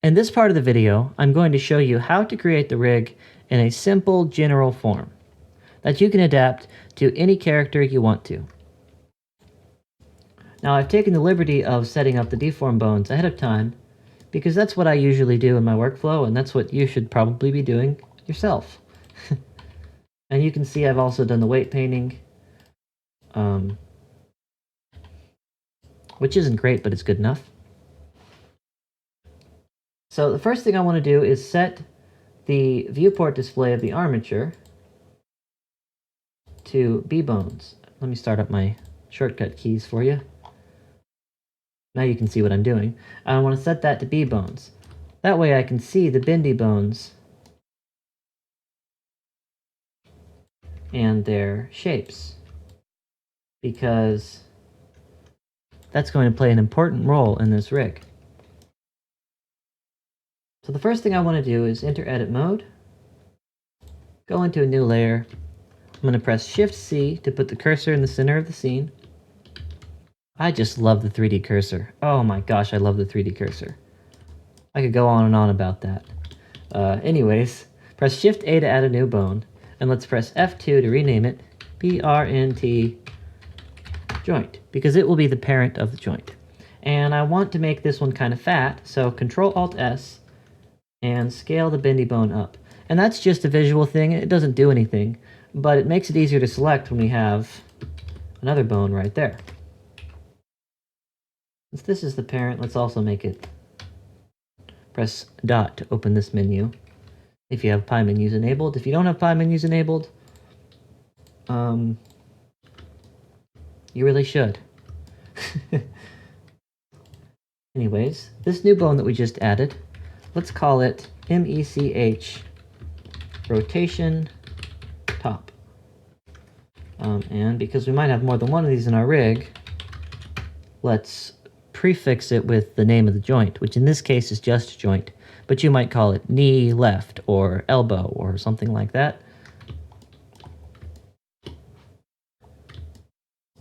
In this part of the video, I'm going to show you how to create the rig in a simple general form that you can adapt to any character you want to. Now I've taken the liberty of setting up the Deform Bones ahead of time because that's what I usually do in my workflow, and that's what you should probably be doing yourself. And you can see I've also done the weight painting, which isn't great, but it's good enough. So the first thing I want to do is set the viewport display of the armature to B bones. Let me start up my shortcut keys for you. Now you can see what I'm doing. I want to set that to B bones. That way I can see the Bendy Bones and their shapes, because that's going to play an important role in this rig. So the first thing I want to do is enter edit mode, go into a new layer. I'm going to press Shift-C to put the cursor in the center of the scene. I just love the 3D cursor. Oh my gosh, I love the 3D cursor. I could go on and on about that. Anyways, press Shift-A to add a new bone, and let's press F2 to rename it BRNT joint, because it will be the parent of the joint. And I want to make this one kind of fat, so Control-Alt-S and scale the bendy bone up. And that's just a visual thing, it doesn't do anything, but it makes it easier to select when we have another bone right there. Since this is the parent, let's also make it. Press dot to open this menu if you have pie menus enabled. If you don't have pie menus enabled, you really should. Anyways, this new bone that we just added, let's call it MECH rotation top. And because we might have more than one of these in our rig, let's prefix it with the name of the joint, which in this case is just joint, but you might call it knee left or elbow or something like that.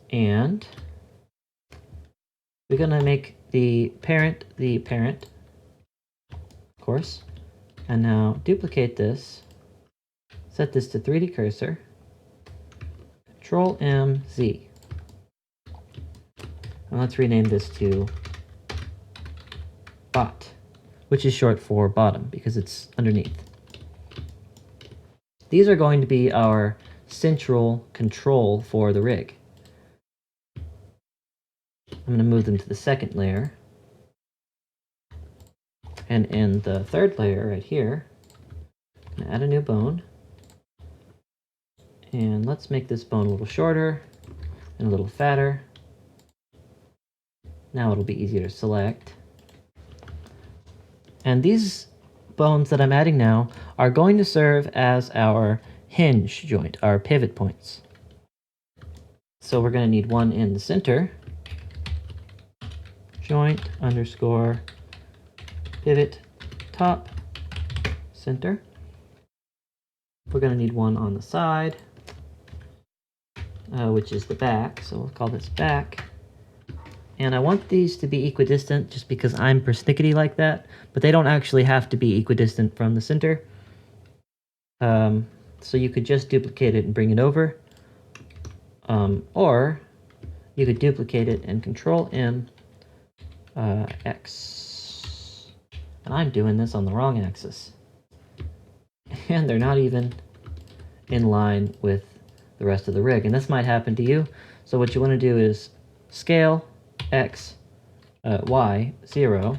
And we're gonna make the parent, of course. And now duplicate this, set this to 3D cursor, Control-M-Z. And let's rename this to bot, which is short for bottom because it's underneath. These are going to be our central control for the rig. I'm going to move them to the second layer. And in the third layer right here, I'm going to add a new bone. And let's make this bone a little shorter and a little fatter. Now it'll be easier to select. And these bones that I'm adding now are going to serve as our hinge joint, our pivot points. So we're going to need one in the center. Joint underscore pivot top center. We're going to need one on the side, which is the back. So we'll call this back. And I want these to be equidistant just because I'm persnickety like that, but they don't actually have to be equidistant from the center. So you could just duplicate it and bring it over. Or you could duplicate it and Control-M X. And I'm doing this on the wrong axis. And they're not even in line with the rest of the rig. And this might happen to you. So what you want to do is scale X, Y, 0,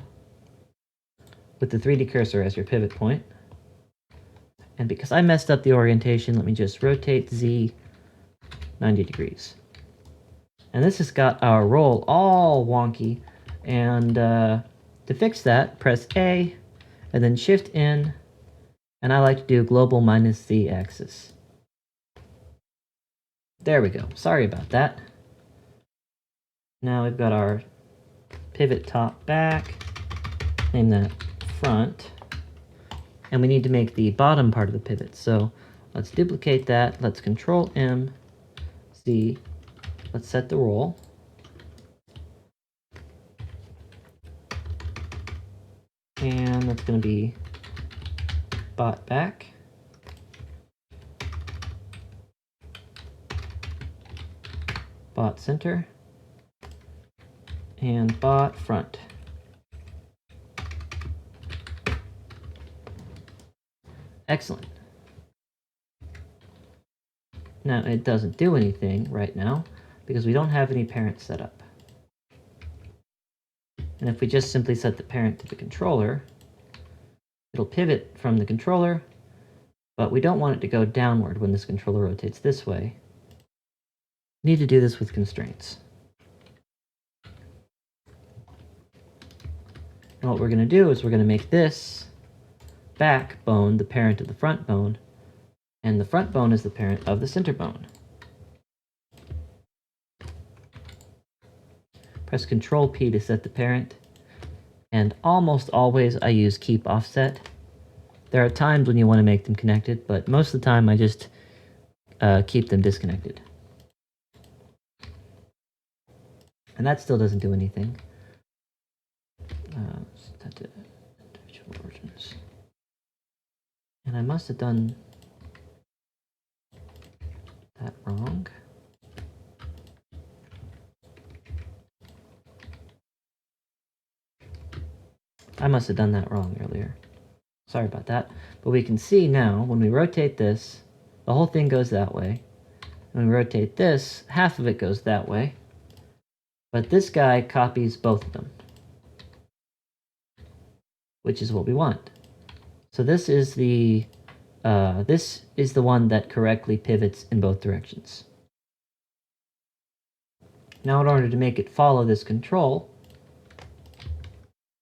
with the 3D cursor as your pivot point. And because I messed up the orientation, let me just rotate Z 90 degrees. And this has got our roll all wonky. And to fix that, press A, and then Shift N, and I like to do global minus Z axis. There we go. Sorry about that. Now we've got our pivot top back, name that front, and we need to make the bottom part of the pivot. So let's duplicate that, let's Control-M, Z, let's set the roll. And that's going to be bot back. Bot center. And bot front. Excellent. Now it doesn't do anything right now because we don't have any parent set up. And if we just simply set the parent to the controller, it'll pivot from the controller, but we don't want it to go downward when this controller rotates this way. We need to do this with constraints. And what we're going to do is we're going to make this back bone the parent of the front bone, and the front bone is the parent of the center bone. Press Control P to set the parent, and almost always I use keep offset. There are times when you want to make them connected, but most of the time I just keep them disconnected. And that still doesn't do anything. Set to individual origins. And I must have done that wrong. I must have done that wrong earlier. Sorry about that. But we can see now, when we rotate this, the whole thing goes that way. When we rotate this, half of it goes that way. But this guy copies both of them, which is what we want. So this is the one that correctly pivots in both directions. Now in order to make it follow this control,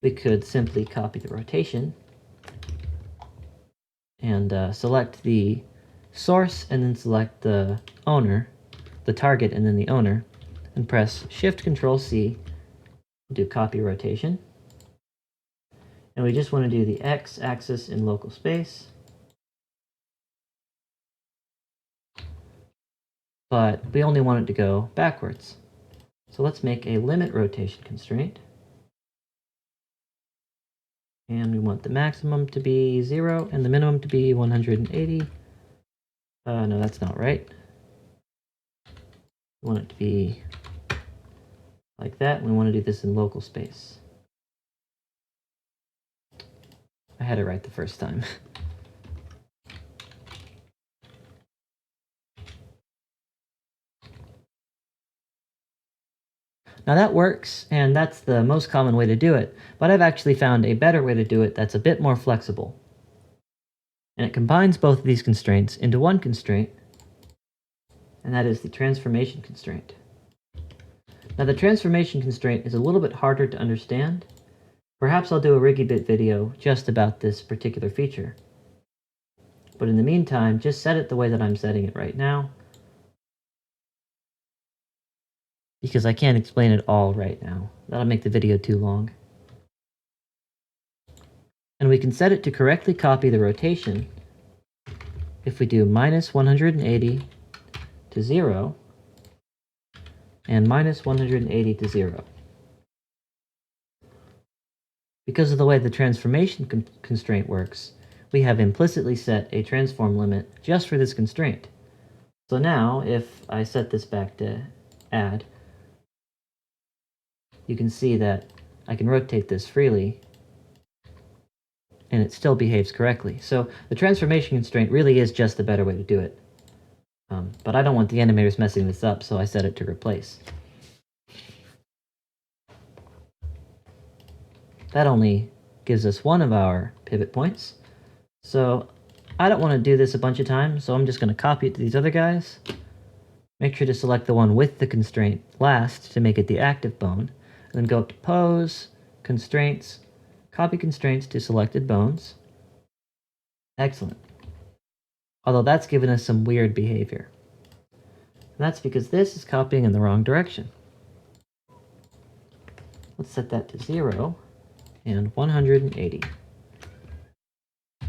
we could simply copy the rotation and select the source and then select the owner, the target and then the owner, and press Shift Control C, do copy rotation. And we just want to do the X axis in local space. But we only want it to go backwards. So let's make a limit rotation constraint. And we want the maximum to be 0 and the minimum to be 180. No, that's not right. We want it to be like that. We want to do this in local space. I had it right the first time. Now that works, and that's the most common way to do it, but I've actually found a better way to do it that's a bit more flexible. And it combines both of these constraints into one constraint, and that is the transformation constraint. Now the transformation constraint is a little bit harder to understand. Perhaps I'll do a Riggy Bit video just about this particular feature. But in the meantime, just set it the way that I'm setting it right now, because I can't explain it all right now. That'll make the video too long. And we can set it to correctly copy the rotation if we do minus 180 to 0 and minus 180 to 0. Because of the way the transformation constraint works, we have implicitly set a transform limit just for this constraint. So now, if I set this back to add, you can see that I can rotate this freely and it still behaves correctly. So the transformation constraint really is just the better way to do it. But I don't want the animators messing this up, so I set it to replace. That only gives us one of our pivot points. So I don't want to do this a bunch of times, so I'm just going to copy it to these other guys. Make sure to select the one with the constraint last to make it the active bone. And then go up to Pose, Constraints, Copy Constraints to Selected Bones. Excellent. Although that's given us some weird behavior. And that's because this is copying in the wrong direction. Let's set that to 0 and 180.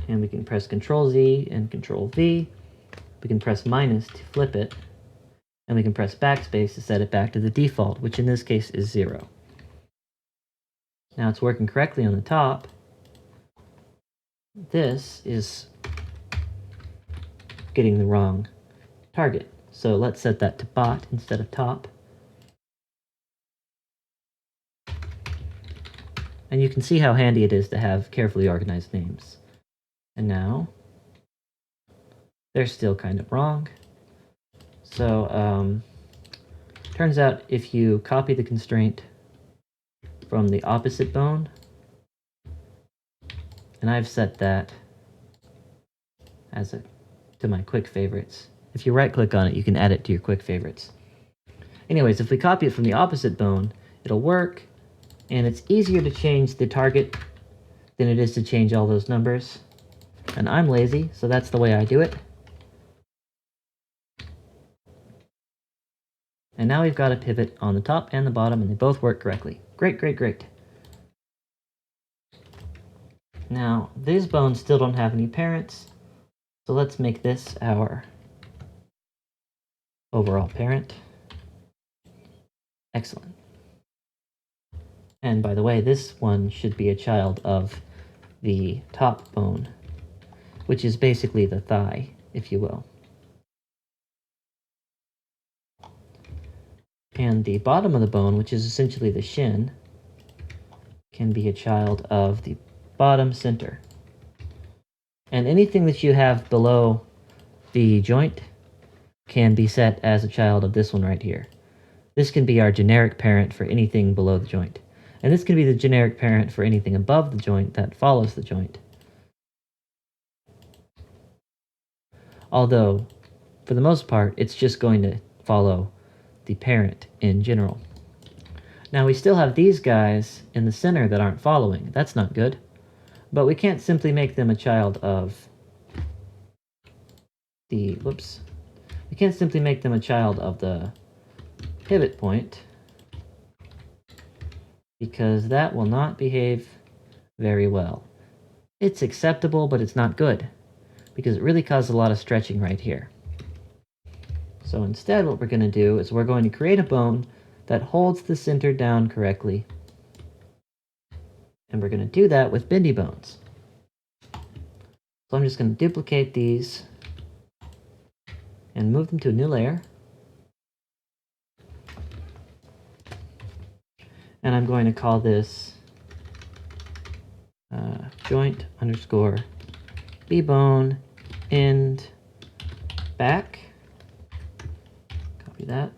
And we can press Control Z and Control V. We can press minus to flip it. And we can press backspace to set it back to the default, which in this case is 0. Now it's working correctly on the top. this is getting the wrong target. So let's set that to bot instead of top. And you can see how handy it is to have carefully organized names. And now, they're still kind of wrong. So, turns out if you copy the constraint from the opposite bone, and I've set that to my quick favorites. If you right click on it, you can add it to your quick favorites. Anyways, if we copy it from the opposite bone, it'll work, and it's easier to change the target than it is to change all those numbers. And I'm lazy, so that's the way I do it. And now we've got a pivot on the top and the bottom, and they both work correctly. Great, great, great. Now, these bones still don't have any parents, so let's make this our overall parent. Excellent. And by the way, this one should be a child of the top bone, which is basically the thigh, if you will. And the bottom of the bone, which is essentially the shin, can be a child of the bottom center. And anything that you have below the joint can be set as a child of this one right here. This can be our generic parent for anything below the joint. And this can be the generic parent for anything above the joint that follows the joint. Although, for the most part, it's just going to follow the parent in general. Now we still have these guys in the center that aren't following. That's not good. But we can't simply make them a child of the, we can't simply make them a child of the pivot point, because that will not behave very well. It's acceptable, but it's not good, because it really causes a lot of stretching right here. So instead, what we're going to do is we're going to create a bone that holds the center down correctly. And we're going to do that with Bendy Bones. So I'm just going to duplicate these and move them to a new layer. And I'm going to call this joint underscore B-bone end back. Copy that.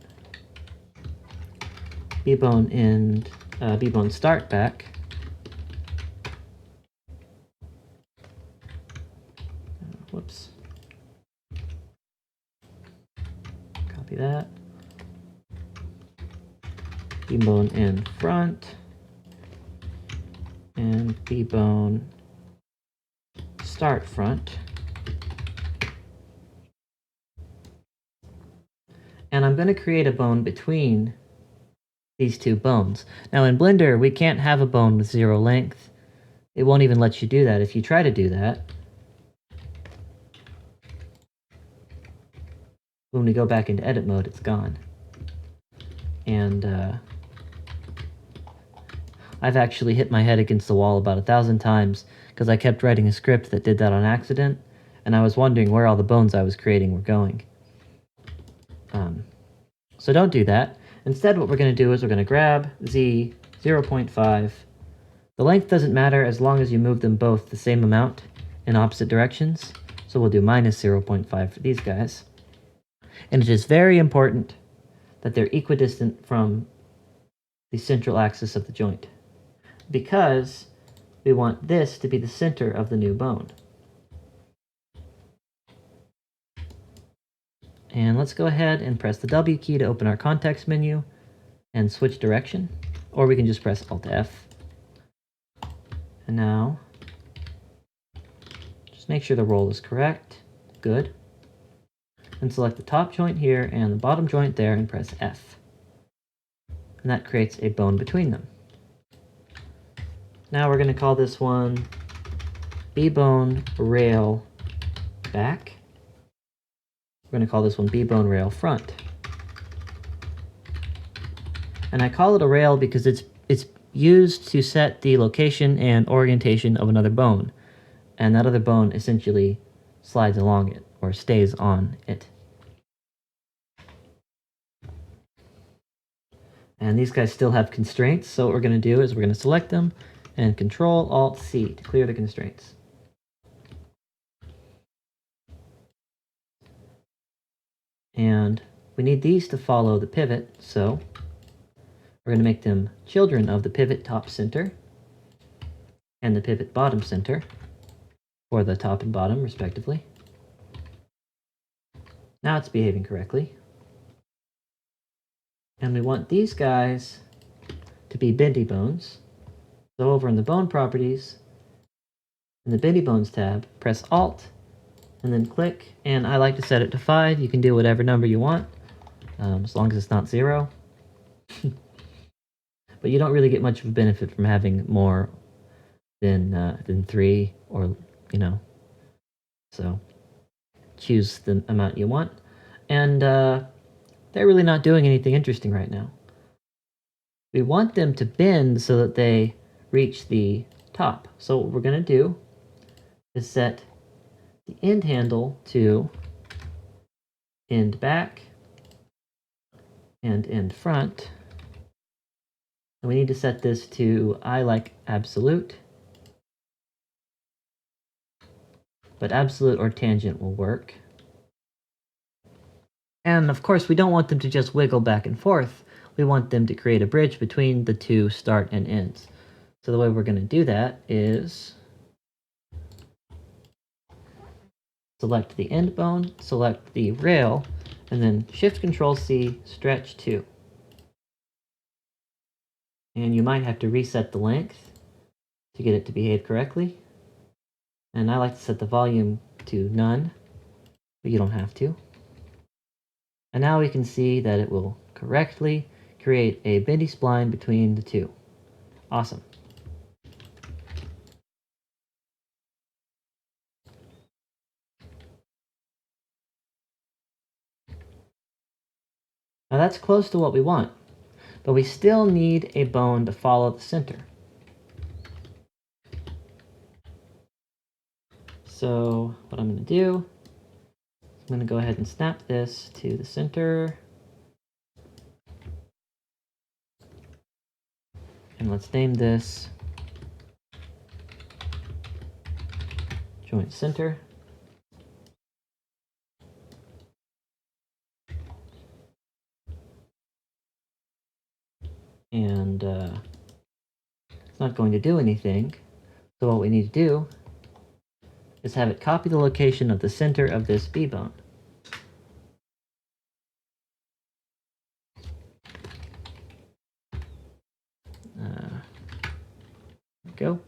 B-bone end, B-bone start back. Whoops. Copy that. B-bone in front, and B-bone start front. And I'm going to create a bone between these two bones. Now in Blender, we can't have a bone with 0 length. It won't even let you do that if you try to do that. When we go back into edit mode, it's gone. And I've actually hit my head against the wall about 1,000 times because I kept writing a script that did that on accident, and I was wondering where all the bones I was creating were going. So don't do that. Instead, what we're going to do is we're going to grab Z 0.5. The length doesn't matter as long as you move them both the same amount in opposite directions. So we'll do minus 0.5 for these guys. And it is very important that they're equidistant from the central axis of the joint, because we want this to be the center of the new bone. And let's go ahead and press the W key to open our context menu and switch direction, or we can just press Alt F. And now, just make sure the roll is correct. Good. And select the top joint here and the bottom joint there and press F. And that creates a bone between them. Now we're going to call this one B-bone rail back. We're going to call this one B-bone rail front. And I call it a rail because it's used to set the location and orientation of another bone. and that other bone essentially slides along it, or stays on it. And these guys still have constraints, so what we're going to do is we're going to select them, and Control-Alt-C to clear the constraints. And we need these to follow the pivot, so we're going to make them children of the pivot top center and the pivot bottom center, or the top and bottom, respectively. Now it's behaving correctly. And we want these guys to be Bendy Bones. So over in the Bone Properties, in the Bendy Bones tab, press Alt, and then click, and I like to set it to 5. You can do whatever number you want, as long as it's not 0. But you don't really get much of a benefit from having more than 3, or, you know. So choose the amount you want. And they're really not doing anything interesting right now. We want them to bend so that they reach the top. So what we're going to do is set the end handle to end back and end front. And we need to set this to I like absolute. But absolute or tangent will work. And of course, we don't want them to just wiggle back and forth. We want them to create a bridge between the two start and ends. So the way we're going to do that is select the end bone, select the rail, and then Shift-Control-C, stretch 2. And you might have to reset the length to get it to behave correctly. And I like to set the volume to none, but you don't have to. And now we can see that it will correctly create a bendy spline between the two. Awesome. Now that's close to what we want, but we still need a bone to follow the center. So what I'm going to do, I'm going to go ahead and snap this to the center. And let's name this joint center. And it's not going to do anything. So what we need to do is have it copy the location of the center of this B-bone. There we go.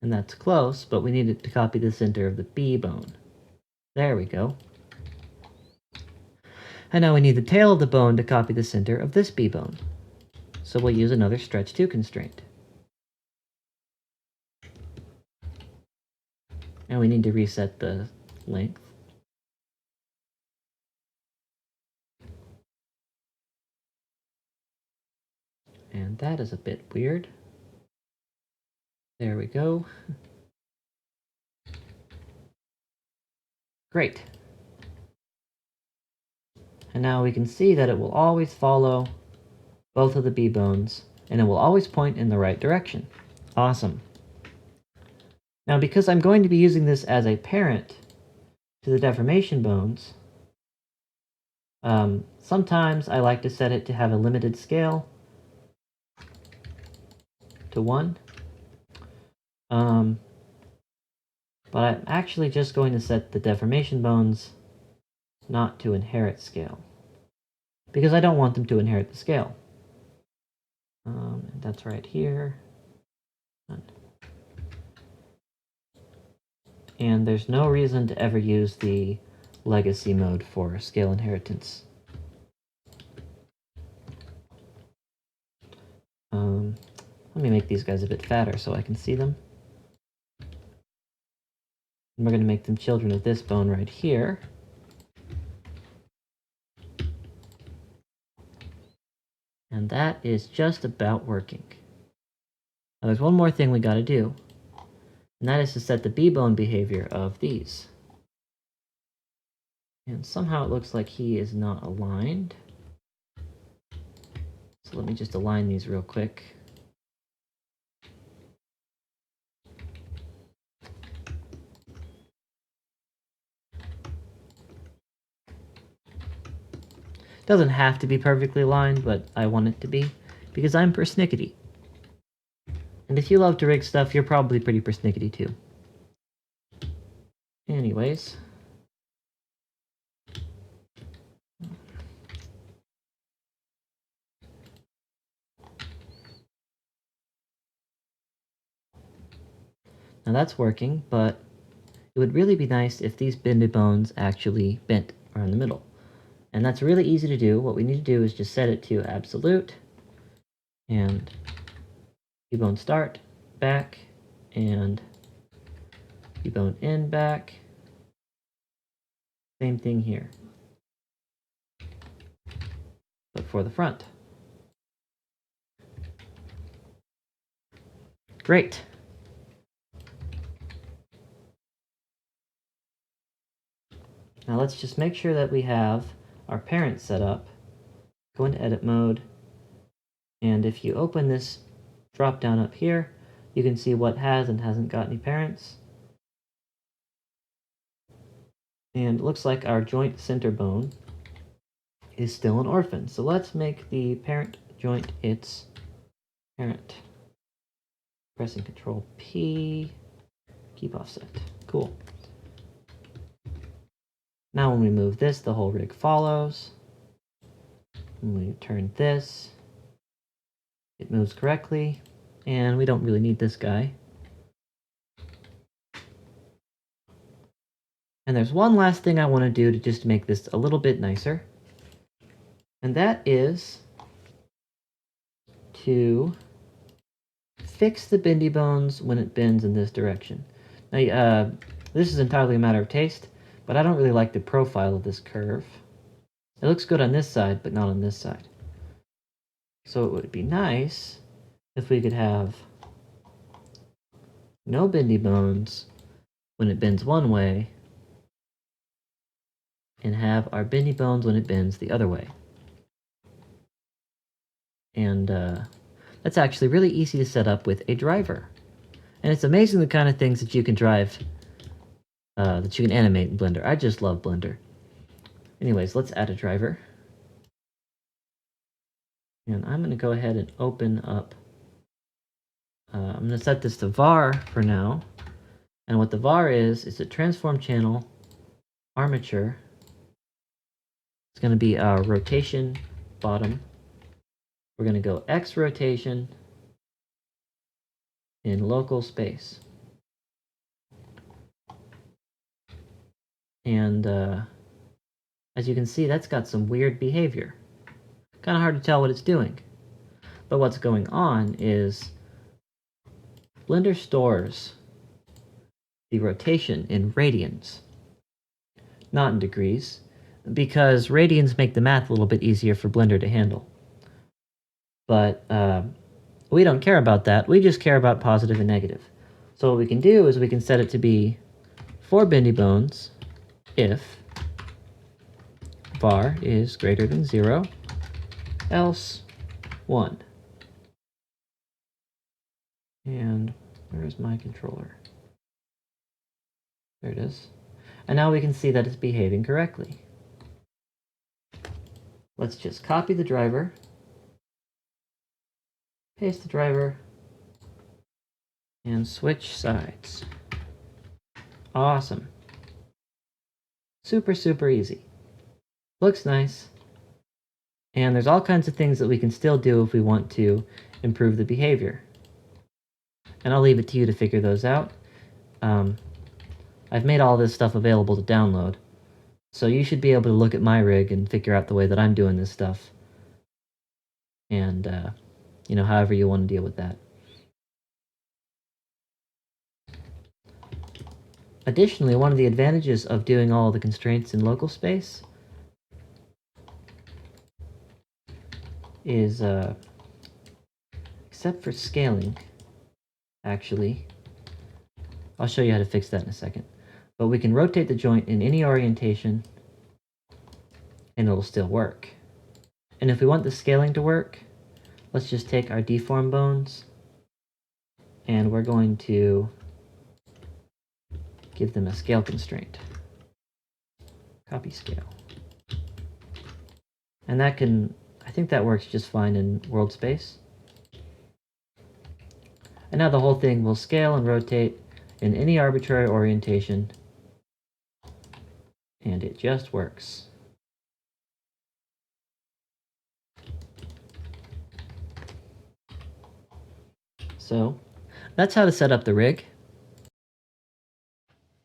And that's close, but we need it to copy the center of the B-bone. There we go. And now we need the tail of the bone to copy the center of this B-bone. So we'll use another stretch 2 constraint. And we need to reset the length. And that is a bit weird. There we go. Great. And now we can see that it will always follow both of the B-bones, and it will always point in the right direction. Awesome. Now, because I'm going to be using this as a parent to the deformation bones, sometimes I like to set it to have a limited scale to 1. But I'm actually just going to set the deformation bones not to inherit scale, because I don't want them to inherit the scale. That's right here. And there's no reason to ever use the legacy mode for scale inheritance. Let me make these guys a bit fatter so I can see them. And we're going to make them children of this bone right here. And that is just about working. Now there's one more thing we gotta do, and that is to set the B-bone behavior of these. And somehow it looks like he is not aligned. So let me just align these real quick. Doesn't have to be perfectly aligned, but I want it to be, because I'm persnickety. And if you love to rig stuff, you're probably pretty persnickety too. Anyways. Now that's working, but it would really be nice if these bendy bones actually bent around the middle. And that's really easy to do. What we need to do is just set it to absolute, and B-bone start, back, and B-bone in, back. Same thing here, but for the front. Great. Now let's just make sure that we have our parent set up. Go into edit mode, and if you open this drop down up here, you can see what has and hasn't got any parents. And it looks like our joint center bone is still an orphan. So let's make the parent joint its parent. Pressing Control P, keep offset. Cool. Now when we move this, the whole rig follows. When we turn this, it moves correctly, and we don't really need this guy. And there's one last thing I want to do to just make this a little bit nicer, and that is to fix the bendy bones when it bends in this direction. Now, this is entirely a matter of taste, but I don't really like the profile of this curve. It looks good on this side, but not on this side. So it would be nice if we could have no bendy bones when it bends one way, and have our bendy bones when it bends the other way. And that's actually really easy to set up with a driver. And it's amazing the kind of things that you can drive, that you can animate in Blender. I just love Blender. Anyways, let's add a driver. And I'm going to go ahead and open up, I'm going to set this to var for now. And what the var is a transform channel armature. It's going to be our rotation bottom. We're going to go X rotation in local space. And as you can see, that's got some weird behavior. Kind of hard to tell what it's doing. But what's going on is Blender stores the rotation in radians, not in degrees, because radians make the math a little bit easier for Blender to handle. But we don't care about that. We just care about positive and negative. So what we can do is we can set it to be for bendy bones if var is greater than 0, else 1. And where's my controller? There it is. And now we can see that it's behaving correctly. Let's just copy the driver, paste the driver, and switch sides. Awesome. Super, super easy. Looks nice. And there's all kinds of things that we can still do if we want to improve the behavior. And I'll leave it to you to figure those out. I've made all this stuff available to download, so you should be able to look at my rig and figure out the way that I'm doing this stuff. And, you know, however you want to deal with that. Additionally, one of the advantages of doing all the constraints in local space is, except for scaling, actually. I'll show you how to fix that in a second. But we can rotate the joint in any orientation and it'll still work. And if we want the scaling to work, let's just take our deform bones and we're going to give them a scale constraint. Copy scale. And that can, I think that works just fine in world space. And now the whole thing will scale and rotate in any arbitrary orientation, and it just works. So that's how to set up the rig.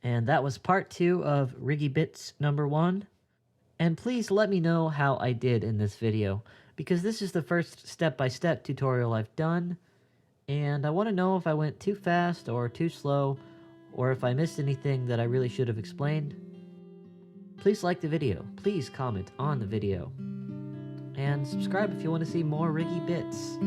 And that was part 2 of Riggy Bits number 1. And please let me know how I did in this video, because this is the first step-by-step tutorial I've done, and I want to know if I went too fast or too slow, or if I missed anything that I really should have explained. Please like the video, please comment on the video, and subscribe if you want to see more Riggy Bits.